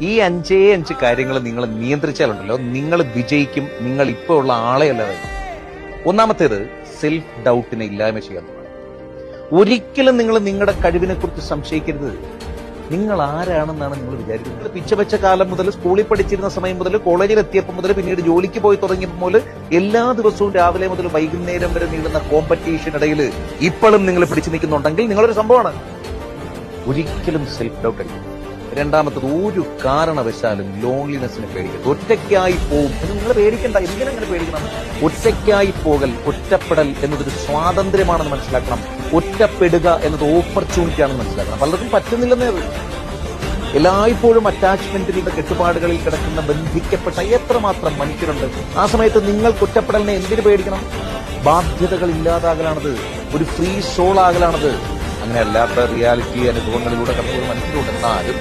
ഈ 5 കാര്യങ്ങൾ നിങ്ങൾ നിയന്ത്രിച്ചാലുണ്ടല്ലോ, നിങ്ങൾ വിജയിക്കും. നിങ്ങൾ ഇപ്പോൾ ഉള്ള ആളെ അല്ലാതെ. ഒന്നാമത്തേത് സെൽഫ് ഡൗട്ടിനെ ഇല്ലായ്മ ചെയ്യാൻ. ഒരിക്കലും നിങ്ങൾ നിങ്ങളുടെ കഴിവിനെ കുറിച്ച് സംശയിക്കരുത്. നിങ്ങൾ ആരാണെന്നാണ് നിങ്ങൾ വിചാരിക്കുന്നത്. പിച്ചവെച്ച കാലം മുതൽ, സ്കൂളിൽ പഠിച്ചിരുന്ന സമയം മുതൽ, കോളേജിൽ എത്തിയപ്പോൾ മുതൽ, പിന്നീട് ജോലിക്ക് പോയി തുടങ്ങിയപ്പോൾ മുതൽ എല്ലാ ദിവസവും രാവിലെ മുതൽ വൈകുന്നേരം വരെ നീളുന്ന കോമ്പറ്റീഷനിടയിൽ ഇപ്പോഴും നിങ്ങൾ പിടിച്ചു നിൽക്കുന്നുണ്ടെങ്കിൽ നിങ്ങളൊരു സംഭവമാണ്. ഒരിക്കലും സെൽഫ് ഡൗട്ട് അടിക്കും. രണ്ടാമത്തത്, ഒരു കാരണവശാലും ലോൺലിനെസ്സിനെ പേടിക്കരുത്. ഒറ്റയ്ക്കായി പോകും എന്ന് നിങ്ങൾ പേടിക്കണ്ട. എന്തിനങ്ങനെ പേടിക്കണം? ഒറ്റയ്ക്കായി പോകൽ, ഒറ്റപ്പെടൽ എന്നതൊരു സ്വാതന്ത്ര്യമാണെന്ന് മനസ്സിലാക്കണം. ഒറ്റപ്പെടുക എന്നത് ഓപ്പർച്യൂണിറ്റി ആണെന്ന് മനസ്സിലാക്കണം. പലർക്കും പറ്റുന്നില്ലെന്നേ ഉള്ളൂ. എല്ലായ്പ്പോഴും അറ്റാച്ച്മെന്റുകളുടെ കെട്ടുപാടുകളിൽ കിടക്കുന്ന ബന്ധിക്കപ്പെട്ട എത്രമാത്രം മനുഷ്യരുണ്ട്. ആ സമയത്ത് നിങ്ങൾക്ക് ഒറ്റപ്പെടലിനെ എന്തിനു പേടിക്കണം? ബാധ്യതകൾ ഇല്ലാതാകലാണത്, ഒരു ഫ്രീ സോൾ ആകലാണത്. അങ്ങനെ അല്ലാത്ത റിയാലിറ്റി അനുഭവങ്ങളിലൂടെ കടന്നു മനസ്സിലുണ്ട്. എന്നാലും